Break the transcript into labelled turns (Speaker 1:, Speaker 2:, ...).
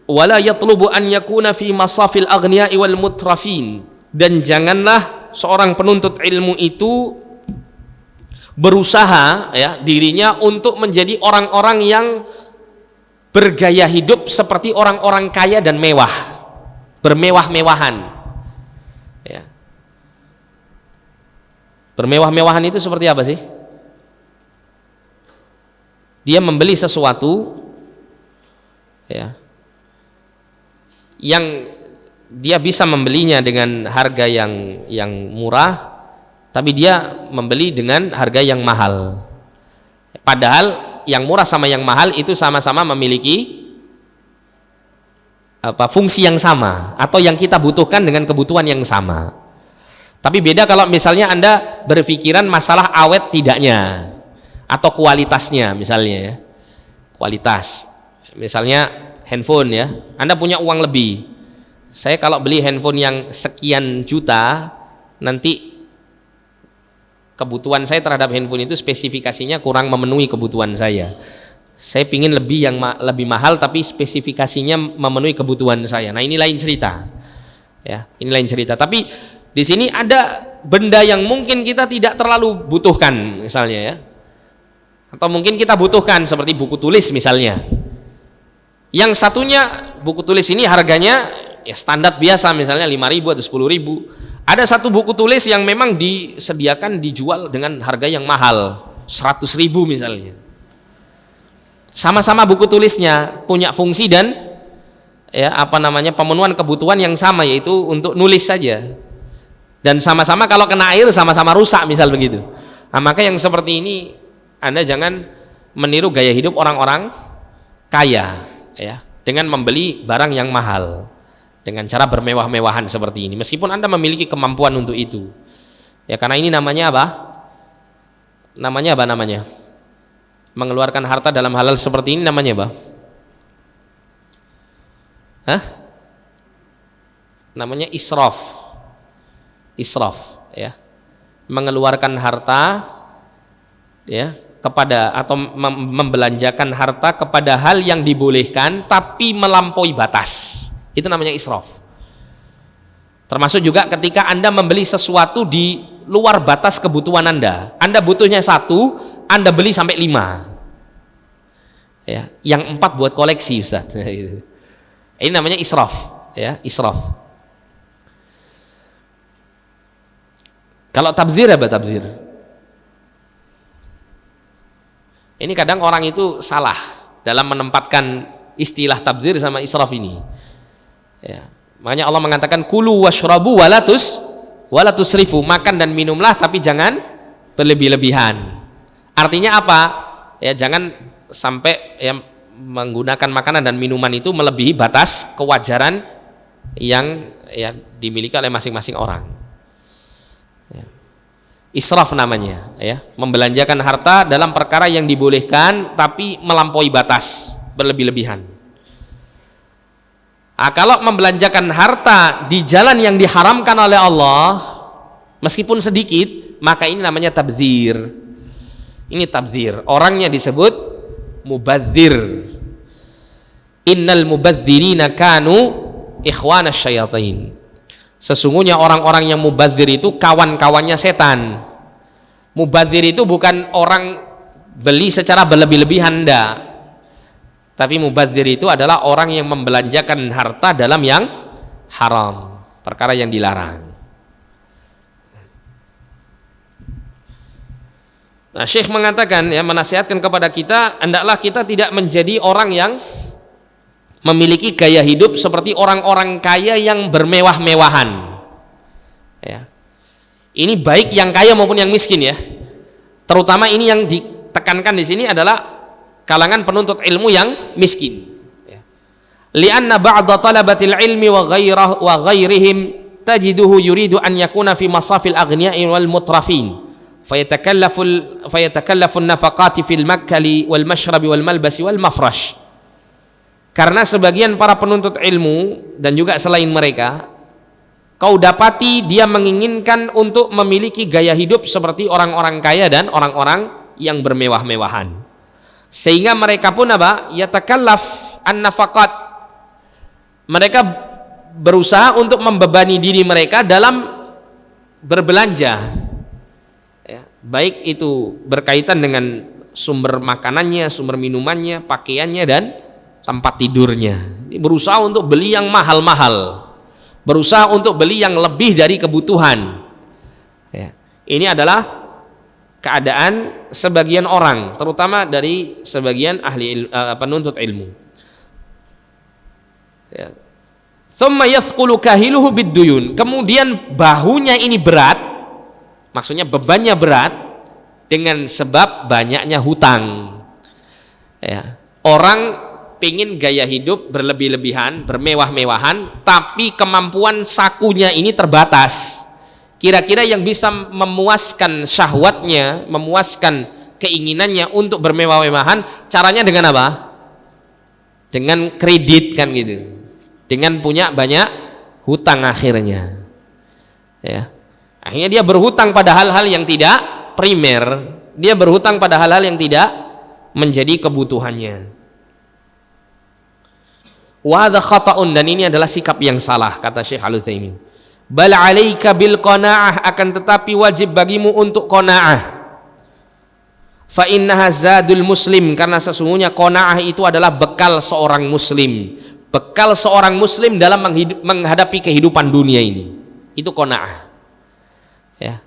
Speaker 1: wala yatlubu an yakuna fi masafil aghniya'i wal mutrafin, dan janganlah seorang penuntut ilmu itu berusaha ya dirinya untuk menjadi orang-orang yang bergaya hidup seperti orang-orang kaya dan mewah, bermewah-mewahan ya. Bermewah-mewahan itu seperti apa sih? Dia membeli sesuatu ya yang dia bisa membelinya dengan harga yang murah, tapi dia membeli dengan harga yang mahal. Padahal yang murah sama yang mahal itu sama-sama memiliki fungsi yang sama, atau yang kita butuhkan dengan kebutuhan yang sama. Tapi beda kalau misalnya Anda berpikiran masalah awet tidaknya atau kualitasnya, misalnya ya. Kualitas. Misalnya handphone ya. Anda punya uang lebih. Saya kalau beli handphone yang sekian juta, nanti kebutuhan saya terhadap handphone itu spesifikasinya kurang memenuhi kebutuhan saya. Saya pingin lebih mahal tapi spesifikasinya memenuhi kebutuhan saya. Nah, ini lain cerita. Ya, ini lain cerita. Tapi di sini ada benda yang mungkin kita tidak terlalu butuhkan misalnya ya. Atau mungkin kita butuhkan seperti buku tulis misalnya. Yang satunya buku tulis ini harganya ya standar biasa misalnya 5.000 atau 10.000. Ada satu buku tulis yang memang disediakan dijual dengan harga yang mahal, 100.000 misalnya. Sama-sama buku tulisnya punya fungsi dan ya pemenuhan kebutuhan yang sama, yaitu untuk nulis saja. Dan sama-sama kalau kena air sama-sama rusak misal begitu. Nah, maka yang seperti ini Anda jangan meniru gaya hidup orang-orang kaya ya dengan membeli barang yang mahal, dengan cara bermewah-mewahan seperti ini, meskipun Anda memiliki kemampuan untuk itu ya, karena ini namanya apa? Namanya mengeluarkan harta dalam hal seperti ini namanya apa? Namanya israf ya, mengeluarkan harta ya kepada atau membelanjakan harta kepada hal yang dibolehkan tapi melampaui batas. Itu namanya israf. Termasuk juga ketika Anda membeli sesuatu di luar batas kebutuhan Anda. Anda butuhnya 1, Anda beli sampai 5. Ya, yang 4 buat koleksi, Ustaz. Ini namanya israf, ya, israf. Kalau tabdzir apa tabdzir? Ini kadang orang itu salah dalam menempatkan istilah tabdzir sama israf ini. Ya, makanya Allah mengatakan kulu washrabu wala tusrifu, makan dan minumlah tapi jangan berlebih-lebihan. Artinya apa? Ya, jangan sampai ya menggunakan makanan dan minuman itu melebihi batas kewajaran yang ya dimiliki oleh masing-masing orang. Ya. Israf namanya, ya, membelanjakan harta dalam perkara yang dibolehkan tapi melampaui batas, berlebih-lebihan. Kalau membelanjakan harta di jalan yang diharamkan oleh Allah meskipun sedikit, maka ini namanya tabdzir. Ini tabdzir. Orangnya disebut mubadzir. Innal mubadzirina kanu ikhwanas syayatin. Sesungguhnya orang-orang yang mubadzir itu kawan-kawannya setan. Mubadzir itu bukan orang beli secara berlebih-lebihan, enggak. Tapi mubadzir itu adalah orang yang membelanjakan harta dalam yang haram, perkara yang dilarang. Nah, Syekh mengatakan ya, menasihatkan kepada kita, hendaklah kita tidak menjadi orang yang memiliki gaya hidup seperti orang-orang kaya yang bermewah-mewahan. Ya. Ini baik yang kaya maupun yang miskin ya. Terutama ini yang ditekankan di sini adalah kalangan penuntut ilmu yang miskin. Lianna ba'da talabatil ilmi wa ghairihim tajiduhu yuridu an yakuna fi masafil aghniya'i wal mutrafin fayatakallafu an-nafaqati fil makali wal mashrabi wal malbasi wal mafrash. Karena sebagian para penuntut ilmu dan juga selain mereka, kau dapati dia menginginkan untuk memiliki gaya hidup seperti orang-orang kaya dan orang-orang yang bermewah-mewahan. Sehingga mereka pun apa? Yatakallaf an-nafaqat, mereka berusaha untuk membebani diri mereka dalam berbelanja, ya, baik itu berkaitan dengan sumber makanannya, sumber minumannya, pakaiannya, dan tempat tidurnya. Berusaha untuk beli yang mahal-mahal, berusaha untuk beli yang lebih dari kebutuhan, ya. Ini adalah keadaan sebagian orang, terutama dari sebagian ahli penuntut ilmu, ya. Thumma yathqulu kahiluhu bidduyun, kemudian bahunya ini berat, maksudnya bebannya berat dengan sebab banyaknya hutang, ya. Orang pingin gaya hidup berlebih-lebihan, bermewah-mewahan, tapi kemampuan sakunya ini terbatas. Kira-kira yang bisa memuaskan syahwatnya, memuaskan keinginannya untuk bermewah-mewahan, caranya dengan apa? Dengan kredit, kan gitu, dengan punya banyak hutang akhirnya, ya. Akhirnya dia berhutang pada hal-hal yang tidak primer, dia berhutang pada hal-hal yang tidak menjadi kebutuhannya. Wa hadza khata'un, dan ini adalah sikap yang salah, kata Syekh Al-Utsaimin. Bal 'alaika bil qanaah, akan tetapi wajib bagimu untuk qanaah. Fa innaha zadul muslim, karena sesungguhnya qanaah itu adalah bekal seorang muslim, bekal seorang muslim dalam menghadapi kehidupan dunia ini. Itu qanaah, ya.